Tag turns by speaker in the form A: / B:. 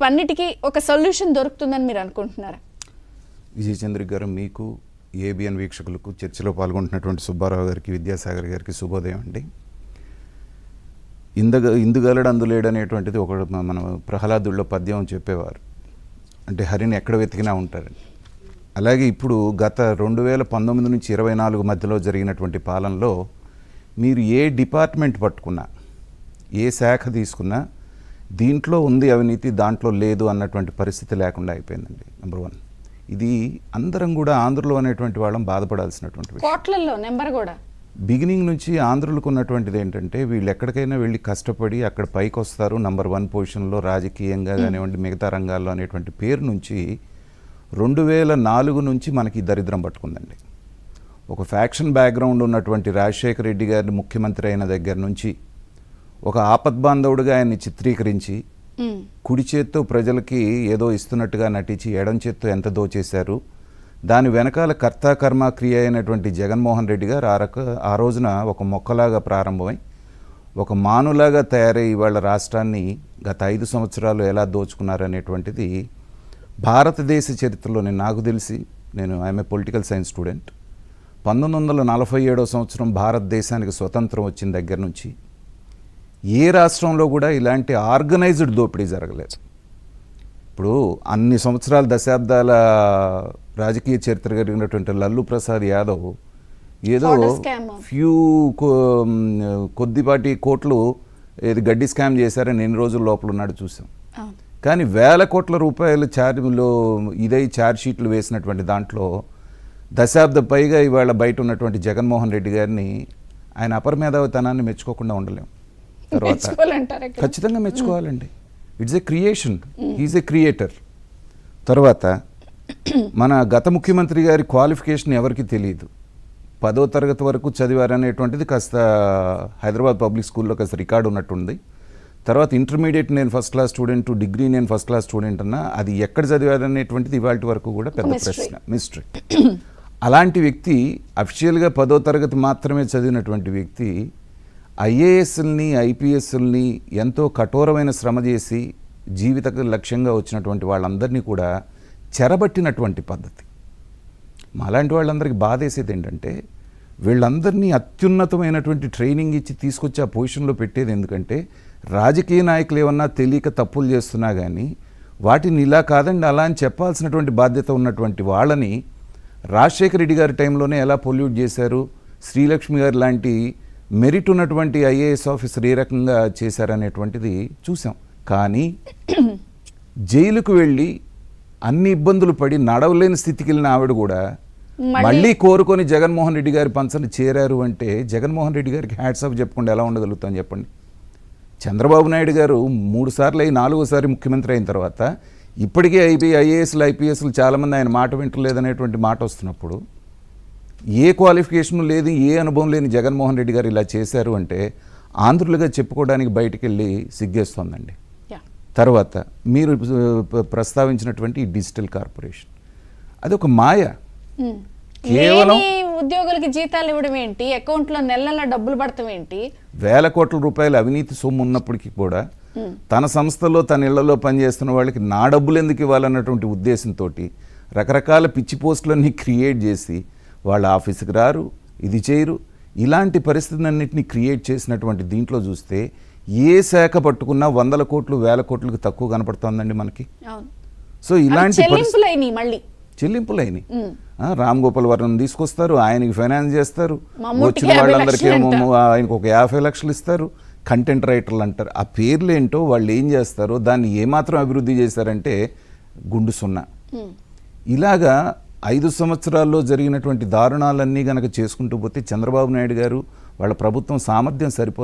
A: వీటన్నిటికీ ఒక సొల్యూషన్ దొరుకుతుందని మీరు అనుకుంటున్నారా?
B: విజయ చంద్ర గారు, మీకు ఏబిఎన్ వీక్షకులకు, చర్చలో పాల్గొంటున్నటువంటి సుబ్బారావు గారికి, విద్యాసాగర్ గారికి శుభోదయం అండి. ఇందుగలడు అందులేడు అనేటువంటిది ఒక మన ప్రహ్లాదుల్లో పద్యం చెప్పేవారు. అంటే హరిని ఎక్కడ వెతికినా ఉంటారని. అలాగే ఇప్పుడు గత 2019 నుంచి 24 మధ్యలో జరిగినటువంటి పాలనలో మీరు ఏ డిపార్ట్మెంట్ పట్టుకున్నా, ఏ శాఖ తీసుకున్నా దీంట్లో ఉంది అవినీతి, దాంట్లో లేదు అన్నటువంటి పరిస్థితి లేకుండా అయిపోయిందండి. నెంబర్ 1. ఇది అందరం కూడా ఆంధ్రలో అనేటువంటి వాళ్ళం బాధపడాల్సినటువంటి
A: కోట్లలో నెంబర్ కూడా
B: బిగినింగ్ నుంచి ఆంధ్రులకు ఉన్నటువంటిది ఏంటంటే, వీళ్ళు ఎక్కడికైనా వెళ్ళి కష్టపడి అక్కడ పైకి వస్తారు, నంబర్ 1 పొజిషన్లో రాజకీయంగా కానివ్వండి, మిగతా రంగాల్లో అనేటువంటి పేరు నుంచి 2004 నుంచి మనకి దరిద్రం పట్టుకుందండి. ఒక ఫ్యాక్షన్ బ్యాక్గ్రౌండ్ ఉన్నటువంటి రాజశేఖర రెడ్డి గారిని ముఖ్యమంత్రి అయిన దగ్గర నుంచి ఒక ఆపద్బాంధవుడిగా ఆయన్ని చిత్రీకరించి, కుడి చేత్తో ప్రజలకి ఏదో ఇస్తున్నట్టుగా నటించి ఎడం చేత్తో ఎంత దోచేశారు, దాని వెనకాల కర్త కర్మ క్రియ అయినటువంటి జగన్మోహన్ రెడ్డి గారు ఆ రోజున ఒక మొక్కలాగా ప్రారంభమై ఒక మానులాగా తయారై ఇవాళ రాష్ట్రాన్ని గత 5 సంవత్సరాలు ఎలా దోచుకున్నారనేటువంటిది భారతదేశ చరిత్రలోనే నాకు తెలిసి, నేను I'm a political science student, 1947వ సంవత్సరం భారతదేశానికి స్వతంత్రం వచ్చిన దగ్గర నుంచి ఏ రాష్ట్రంలో కూడా ఇలాంటి ఆర్గనైజ్డ్ దోపిడీ జరగలేదు. ఇప్పుడు అన్ని సంవత్సరాల దశాబ్దాల రాజకీయ చరిత్ర కలిగినటువంటి లల్లు ప్రసాద్ యాదవ్ ఏదో కొద్దిపాటి కోట్లు ఏది గడ్డి స్కామ్ చేశారని ఎన్ని రోజుల లోపల ఉన్నాడు చూసాం. కానీ వేల కోట్ల రూపాయలు ఇదై ఛార్జ్ షీట్లు వేసినటువంటి దాంట్లో దశాబ్దం పైగా ఇవాళ బయట ఉన్నటువంటి జగన్మోహన్ రెడ్డి గారిని ఆయన అపరమేధావితనాన్ని మెచ్చుకోకుండా ఉండలేం. తర్వాత ఖచ్చితంగా మెచ్చుకోవాలండి. It's a creation, he is a creator. తర్వాత మన గత ముఖ్యమంత్రి గారి క్వాలిఫికేషన్ ఎవరికి తెలియదు. 10వ తరగతి వరకు చదివారనేటువంటిది కాస్త హైదరాబాద్ పబ్లిక్ స్కూల్లో కాస్త రికార్డు ఉన్నట్టుంది. తర్వాత ఇంటర్మీడియట్ నేను ఫస్ట్ క్లాస్ స్టూడెంట్, డిగ్రీ నేను ఫస్ట్ క్లాస్ స్టూడెంట్ అన్నా అది ఎక్కడ చదివారనేటువంటిది ఇవాళ వరకు కూడా పెద్ద ప్రశ్న, మిస్టరీ. అలాంటి వ్యక్తి అఫిషియల్గా 10వ తరగతి మాత్రమే చదివినటువంటి వ్యక్తి ఐఏఎస్ని, ఐపీఎస్ని ఎంతో కఠోరమైన శ్రమ చేసి జీవిత లక్ష్యంగా వచ్చినటువంటి వాళ్ళందరినీ కూడా చెరబట్టినటువంటి పద్ధతి. మాలాంటి వాళ్ళందరికీ బాధేసేది ఏంటంటే, వీళ్ళందరినీ అత్యున్నతమైనటువంటి ట్రైనింగ్ ఇచ్చి తీసుకొచ్చి ఆ పొజిషన్లో పెట్టేది ఎందుకంటే, రాజకీయ నాయకులు ఏమన్నా తెలియక తప్పులు చేస్తున్నా కానీ వాటిని ఇలా కాదండి అలా అని చెప్పాల్సినటువంటి బాధ్యత ఉన్నటువంటి వాళ్ళని రాజశేఖర రెడ్డి గారి టైంలోనే ఎలా పొల్యూట్ చేశారు, శ్రీలక్ష్మి గారు లాంటి మెరిట్ ఉన్నటువంటి ఐఏఎస్ ఆఫీసర్ ఏ రకంగా చేశారనేటువంటిది చూసాం. కానీ జైలుకు వెళ్ళి అన్ని ఇబ్బందులు పడి నడవలేని స్థితికి వెళ్ళిన ఆవిడ కూడా మళ్ళీ కోరుకొని జగన్మోహన్ రెడ్డి గారి పంచని చేరారు అంటే, జగన్మోహన్ రెడ్డి గారికి హ్యాట్స్ ఆఫ్ చెప్పకుండా ఎలా ఉండగలుగుతాం చెప్పండి. చంద్రబాబు నాయుడు గారు 3 సార్లు అయి 4వసారి ముఖ్యమంత్రి అయిన తర్వాత ఇప్పటికే ఐఏఎస్లు, ఐపీఎస్లు చాలామంది ఆయన మాట వింటలేదనేటువంటి మాట వస్తున్నప్పుడు, ఏ క్వాలిఫికేషన్ లేదు, ఏ అనుభవం లేని జగన్మోహన్ రెడ్డి గారు ఇలా చేశారు అంటే ఆంధ్రులుగా చెప్పుకోవడానికి బయటికి వెళ్ళి సిగ్గేస్తోందండి. తర్వాత మీరు ప్రస్తావించినటువంటి ఈ డిజిటల్ కార్పొరేషన్ అదొక మాయ. కేవలం
A: ఉద్యోగులకి జీతాలు ఇవ్వడం ఏంటి, అకౌంట్లో నెల నెల డబ్బులు పడతాం ఏంటి,
B: వేల కోట్ల రూపాయల అవినీతి సొమ్ము ఉన్నప్పటికీ కూడా తన సంస్థలో తన ఇళ్లలో పనిచేస్తున్న వాళ్ళకి నా డబ్బులు ఎందుకు ఇవ్వాలన్నటువంటి ఉద్దేశంతో రకరకాల పిచ్చి పోస్టులన్నీ క్రియేట్ చేసి వాళ్ళ ఆఫీస్కి రారు, ఇది చేయరు, ఇలాంటి పరిస్థితులన్నింటినీ క్రియేట్ చేసినటువంటి దీంట్లో చూస్తే ఏ శాఖ పట్టుకున్నా 100 కోట్లు 1000 కోట్లకు తక్కువ కనపడుతోందండి మనకి. సో ఇలాంటి చెల్లింపులైనవి. రామ్ గోపాల్ వర్మని తీసుకొస్తారు, ఆయనకి ఫైనాన్స్ చేస్తారు, వచ్చిన వాళ్ళందరికీ ఆయనకు ఒక 50 లక్షలు ఇస్తారు, కంటెంట్ రైటర్లు అంటారు. ఆ పేర్లు ఏంటో వాళ్ళు ఏం చేస్తారో దాన్ని ఏమాత్రం అభివృద్ధి చేశారంటే గుండు సున్నా. ఇలాగా 5 సంవత్సరాల్లో జరిగినటువంటి దారుణాలన్నీ గనక చేసుకుంటూ పోతే చంద్రబాబు నాయుడు గారు వాళ్ళ ప్రభుత్వం సామర్థ్యం సరిపోదు.